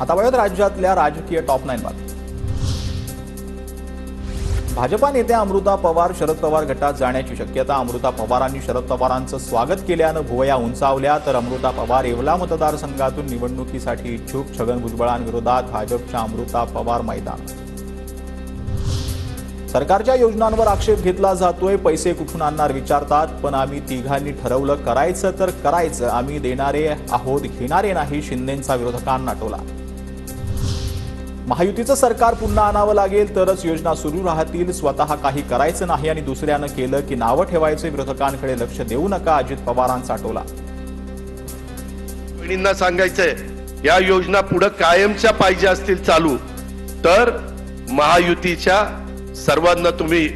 आता वळूयात राज्यातल्या राजकीय टॉप 9 बातम्या। भाजपा नेत्या अमृता पवार शरद पवार गटात जाण्याची शक्यता। अमृता पवारांनी शरद पवारांचं स्वागत केल्यानं भुवया उंचावल्या। तर अमृता पवार येवला मतदारसंघातून निवडणुकीसाठी इच्छुक। छगन भुजबळांविरोधात भाजपच्या अमृता पवार मैदान। सरकारच्या योजनांवर आक्षेप घेतला जातोय। पैसे कुठून आणणार विचारतात, पण आम्ही तिघांनी ठरवलं करायचं तर करायचं, आम्ही देणारे आहोत घेणारे नाही, शिंदेंचा विरोधकांना टोला। महायुतीचं सरकार पुन्हा आणावं लागेल तरच योजना सुरू राहतील, स्वतः काही करायचं नाही आणि दुसऱ्यानं केलं की नावं ठेवायचे, विरोधकांकडे लक्ष देऊ नका, अजित पवारांचा टोला। बहिणींना सांगायचंय, या योजना पुढे कायमच्या पाहिजे असतील चालू तर महायुतीच्या सर्वांना तुम्ही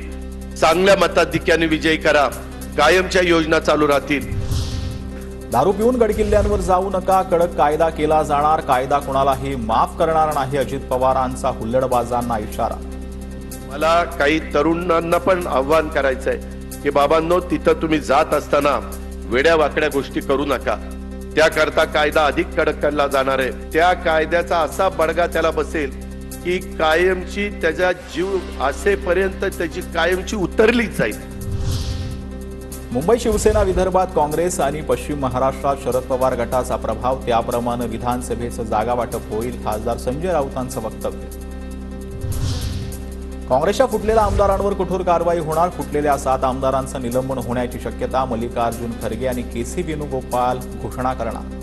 चांगल्या मताधिक्याने विजयी करा, कायमच्या योजना चालू राहतील। दारू पिऊन गडकिल्ल्यांवर जाऊ नका, कडक कायदा केला जाणार, कायदा कोणालाही माफ करणार नाही, अजित पवारांचा हुल्लडबाजांना इशारा। मला काही तरुणांना पण आव्हान करायचंय की बाबांनो, तिथं तुम्ही जात असताना वेड्या वाकड्या गोष्टी करू नका, त्याकरता कायदा अधिक कडक केला जाणार आहे। त्या कायद्याचा असा बडगा त्याला बसेल की कायमची त्याचा जीव असेपर्यंत त्याची कायमची उतरलीच जाईल। मुंबई शिवसेना, विदर्भात काँग्रेस आणि पश्चिम महाराष्ट्रात शरद पवार गटाचा प्रभाव, त्याप्रमाणे विधानसभेचं जागा वाटप होईल, खासदार संजय राऊतांचं वक्तव्य। काँग्रेसच्या फुटलेल्या आमदारांवर कठोर कारवाई होणार, फुटलेल्या 7 आमदारांचं निलंबन होण्याची शक्यता, मल्लिकार्जुन खरगे आणि केसी वेणुगोपाल घोषणा करणार।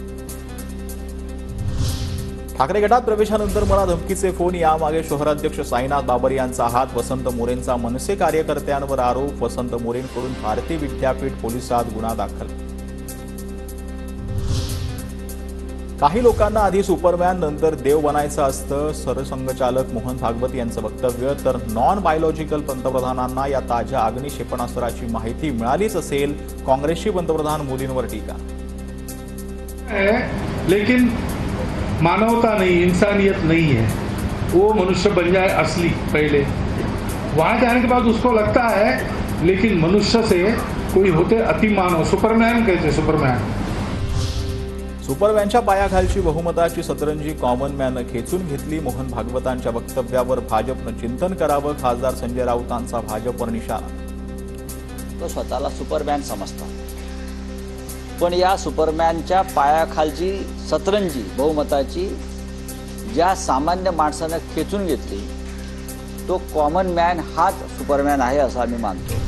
ठाकरे गटात प्रवेशानंतर मला धमकीचे फोन, यामागे शहराध्यक्ष साईनाथ बाबर यांचा हात, वसंत मोरेंचा मनसे कार्यकर्त्यांवर आरोप, वसंत मोरेंकडून भारती विद्यापीठ पोलिसात गुन्हा दाखल। काही लोकांना आधी सुपरमॅन नंतर देव बनायचं असतं, सरसंघचालक मोहन भागवत यांचं वक्तव्य। तर नॉन बायोलॉजिकल पंतप्रधानांना या ताज्या अग्नी क्षेपणास्त्राची माहिती मिळालीच असेल, काँग्रेसची पंतप्रधान मोदींवर टीका। लेकिन मानवता नहीं, इंसानियत नहीं है, वो मनुष्य बन जाए असली पहले, वहां जाने के बाद उसको लगता है लेकिन मनुष्य से कोई होते अतिमानव, सुपरमॅन कहते, सुपरमॅनच्या पायाखालची बहुमताची सतरंजी कॉमन मॅननं खेचून घेतली, मोहन भागवतांच्या वक्तव्यावर भाजपनं चिंतन करावं, खासदार संजय राऊतांचा भाजपवर निशाणा। तो स्वतःला सुपरमॅन समजतात, पण या सुपरमॅनच्या पायाखालची सतरंजी बहुमताची ज्या सामान्य माणसानं खेचून घेतली, तो कॉमन मॅन हाच सुपरमॅन आहे असं आम्ही मानतो।